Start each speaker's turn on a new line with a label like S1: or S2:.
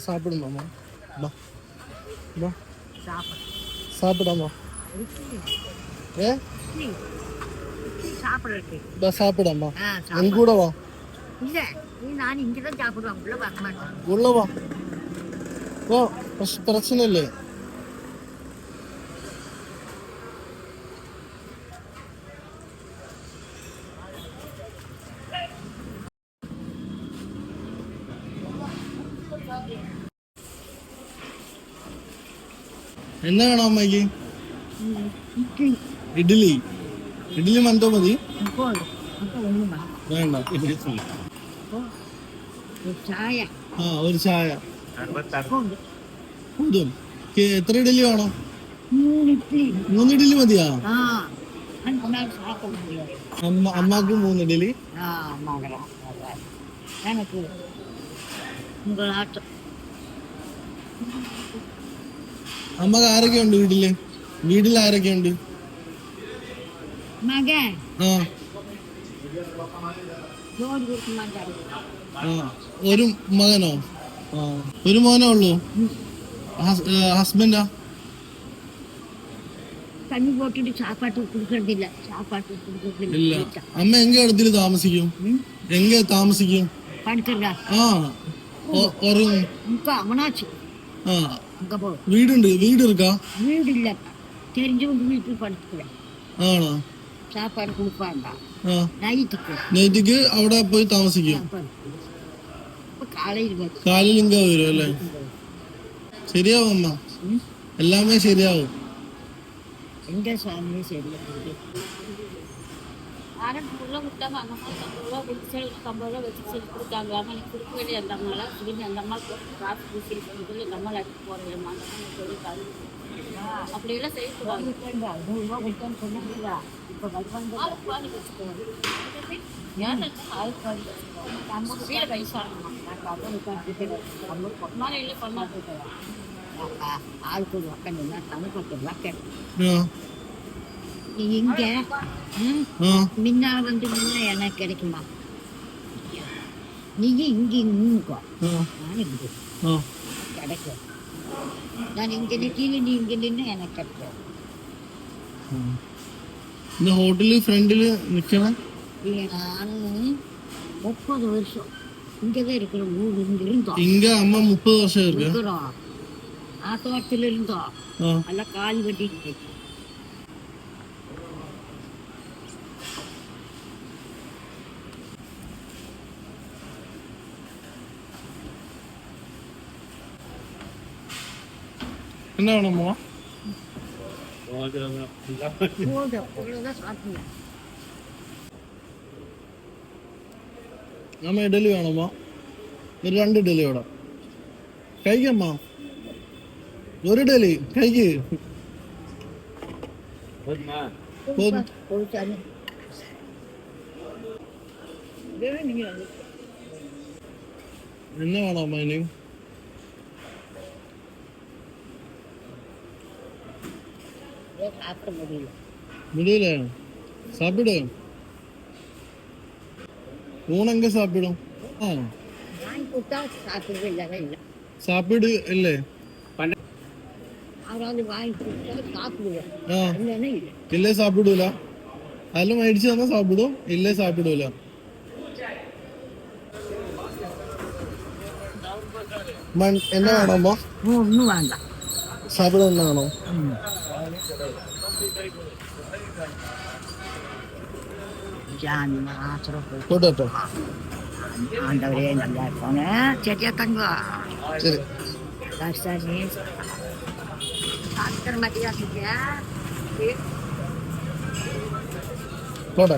S1: சாப்பிடுமாம்மா? பா பா சாப்பிடாமா? ஏ பா சாப்பிடாமா? என் கூட வா.
S2: இல்ல நான் இங்கதான் சாப்பிடுவேன், உள்ள வர மாட்டேன்.
S1: உள்ள வா. ஓ பிரச்சனை இல்லை. என்ன வேണം അമ്മയ്ക്ക്? ഇഡ്ഡലി. ഇഡ്ഡലി മന്തോ മതി? വേണ്ട. ആ ഒരു ചായ. കൂടും. എത്ര ഇഡ്ഡലി വേണം? 3 ഇഡ്ഡലി മതിയാ? അമ്മക്ക് 3 ഇഡ്ഡലി. അമ്മക്ക് ആരൊക്കെയുണ്ട് വീട്ടില്? വീട്ടിൽ ആരൊക്കെയുണ്ട്? ഒരു മകനോ? ഒരു മോനേ ഉള്ളൂ? ഹസ്ബൻഡാ?
S2: தண்ணி போட்டுட்டு சாப்பாட்டு கொடுக்கறதில்ல.
S1: ഇല്ല. അമ്മ എങ്ക இடத்துல താമസിക്കും? എങ്ക താമസിക്കും?
S2: படுத்துறா.
S1: ஒரு
S2: அவனாச்சு
S1: வீடுண்டு. வீடு இருக்கா?
S2: வீடு இல்ல, தெரிஞ்சவங்க வீட்டுக்கு படுத்துக்கிறேன்.
S1: ആണോ?
S2: சாப்பாடு கொடுப்பாண்டா
S1: നൈറ്റിക്ക് അവിടെ പോയി താമസിക്കും. കാലിൽ ഇങ്ക വരും അല്ലേ? ശരിയാവും അമ്മ, എല്ലാമേ ശരിയാവും.
S2: എന്റെ സ്വാമിയെ ശരിയാവും. உள்ள விட்டாங்க. அந்த அம்மா 50 ரூபா வச்சு சரி கொடுத்தாங்க. அம்மா எனக்கு கொடுக்க வேண்டிய அந்த அம்மாலாம் திரும்பி அந்த அம்மா காசு பூசி சொல்லி எங்கள் அம்மா அழைச்சி போகிறேன் அந்த அம்மா சொல்லிட்டாங்க. அப்படியெல்லாம் செய்யக்கூடாது. 100 ரூபா கொடுத்தான்னு சொன்னாங்க. இப்போ வருவாங்க ஆளுக்கு வாங்கி வச்சுக்கோங்க. ஏன்னா ஆளுக்கு வாங்கி வச்சுக்கோங்க. நம்ம வீடு வயசாகணுமா நான் இல்லை பண்ணாட்டு ஆளுக்கு ஒரு உக்காந்துன்னா தனக்கு 10 ரூபா கேட்டேன். இங்க முன்னால வந்து முன்ன எனக்கு கிடைக்குமா? நீங்க இங்க நின்னுக்கோ, நான் இங்க கிடைக்கும். நான் இங்க நிக்கல, நீ இங்க நின்று எனக்கு கிடைக்கும்.
S1: இந்த ஹோட்டலு ஃப்ரெண்டில் நிற்கணும்.
S2: நான் 30 வருஷம் இங்கதான் இருக்கிற ஊர் இருந்து இருந்தோம்.
S1: இங்க அம்மா 30 வருஷம்
S2: இருக்கிறோம். ஆத்தோட்டத்துல இருந்தோம். எல்லாம் கால் வெட்டிட்டு
S1: என்ன வேணுமோ? நம்ம இட்லி வேணுமா? ஒரு 2 இட்லியோட கைக்கம்மா. ஒரு இட்லி கைக்கு என்ன வேணாமா? இனி முடியல. சாப்பிடு. ஊனங்க சாப்பிடும். சாப்பிடு இல்லை ഇല്ലേ സാപ്പിടൂല. അതെല്ലാം മേടിച്ചു തന്നാ സാപ്പിടും, ഇല്ലേ സാപ്പിടൂല. என்ன வேணாமா?
S2: ஒன்றும் வேண்டாம்.
S1: சாப்பிட என்ன வேணும்? போட்டோ
S2: ஆண்டவரே நல்லா இருப்பாங்க. சரியா தங்க.
S1: சரி
S2: சரி சாப்பிட்ற மாதிரியா
S1: போட்டோ